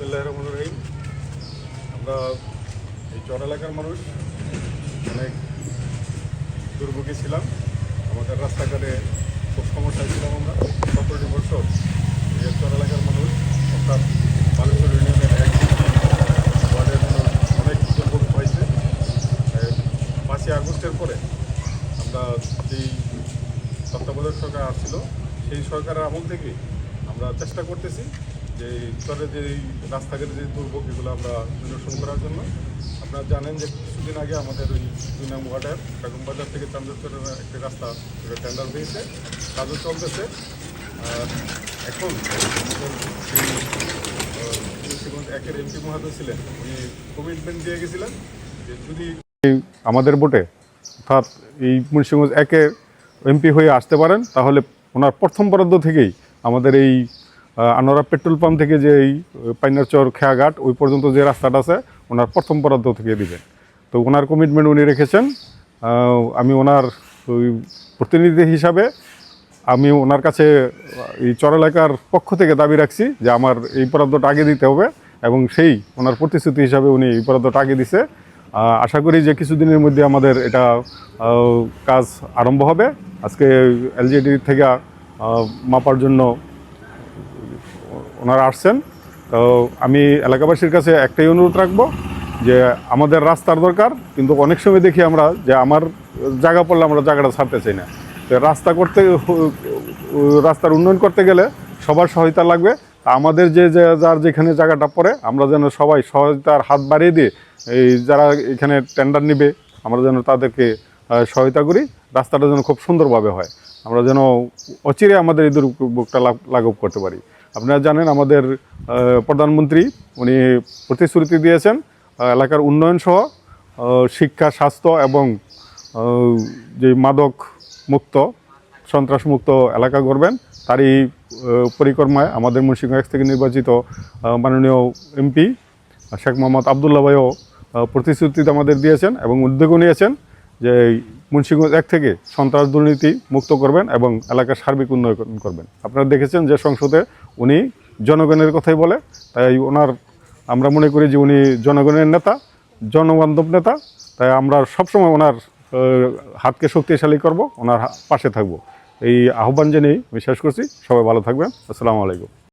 বিসমিল্লাহির রহমানির রহিম। আমরা এই চর এলাকার মানুষ অনেক দুর্ভোগী ছিলাম। আমাদের রাস্তাঘাটে খুব সমস্যায় ছিলাম। আমরা 17 বছর এই চর এলাকার মানুষ অর্থাৎ বালেশ্বর ইউনিয়নের এক ওয়ার্ডের মানুষ অনেক দুর্ভোগ হয়েছে। 5ই আগস্টের পরে আমরা যেই তত্ত্বাবধায়ক সরকার আসছিল সেই সরকারের আমল থেকে আমরা চেষ্টা করতেছি যে চরে যে রাস্তাঘাটে যে দুর্ভোগ এগুলো আমরা নিরসন করার জন্য। আপনারা জানেন যে কিছুদিন আগে আমাদের ওই 2 নং ওয়ার্ডের বেগম বাজার থেকে চান্দরচরের একটি রাস্তা টেন্ডার হয়েছে, কাজও চলতেছে। আর এখন আমাদের একের এমপি মহোদয় ছিলেন, উনি কমিটমেন্ট দিয়ে গেছিলেন যে যদি আমাদের ভোটে অর্থাৎ এই মুন্সিগঞ্জ একে এমপি হয়ে আসতে পারেন তাহলে ওনার প্রথম বরাদ্দ থেকেই আমাদের এই আনোয়ারা পেট্রোল পাম্প থেকে যে এই পাইনারচর খেয়াঘাট ওই পর্যন্ত যে রাস্তাটা আছে ওনার প্রথম বরাদ্দ থেকে দিবেন। তো ওনার কমিটমেন্ট উনি রেখেছেন। আমি ওনার ওই প্রতিনিধি হিসাবে আমি ওনার কাছে এই চর এলাকার পক্ষ থেকে দাবি রাখছি যে আমার এই বরাদ্দটা আগে দিতে হবে, এবং সেই ওনার প্রতিশ্রুতি হিসাবে উনি এই বরাদ্দটা আগে দিছে। আশা করি যে কিছুদিনের মধ্যে আমাদের এটা কাজ আরম্ভ হবে। আজকে এলজিডি থেকে মাপার জন্য ওনারা আসছেন। তো আমি এলাকাবাসীর কাছে একটাই অনুরোধ রাখবো যে আমাদের রাস্তার দরকার, কিন্তু অনেক সময় দেখি আমরা যে আমার জায়গা পড়লে আমরা জায়গাটা ছাড়তে চাই না। তো রাস্তার উন্নয়ন করতে গেলে সবার সহায়তা লাগবে। আমাদের যার যেখানে জায়গাটা পড়ে আমরা যেন সবাই সহায়তার হাত বাড়িয়ে দিয়ে এই যারা এখানে টেন্ডার নিবে আমরা যেন তাদেরকে সহায়তা করি, রাস্তাটা যেন খুব সুন্দরভাবে হয়, আমরা যেন অচিরে আমাদের এই দুর্ভোগটা লাঘব করতে পারি। আপনারা জানেন আমাদের প্রধানমন্ত্রী উনি প্রতিশ্রুতি দিয়েছেন এলাকার উন্নয়ন সহ শিক্ষা, স্বাস্থ্য এবং যে মাদক মুক্ত, সন্ত্রাস মুক্ত এলাকা গড়বেন। তারই পরিকর্মায় আমাদের মুন্সিগঞ্জ থেকে নির্বাচিত মাননীয় এমপি শেখ মোহাম্মদ আবদুল্লাহ ভাইও প্রতিশ্রুতি আমাদের দিয়েছেন এবং উদ্যোগও নিয়েছেন যে মুন্সিগঞ্জ এক থেকে সন্ত্রাস দুর্নীতি মুক্ত করবেন এবং এলাকার সার্বিক উন্নয়ন করবেন। আপনারা দেখেছেন যে সংসদে উনি জনগণের কথাই বলে, তাই আমরা মনে করি যে উনি জনগণের নেতা, জনবান্ধব নেতা। তাই আমরা সবসময় ওনার হাতকে শক্তিশালী করব, ওনার পাশে থাকব। এই আহ্বান জানিয়ে আমি শেষ করছি। সবাই ভালো থাকবেন। আসসালামু আলাইকুম।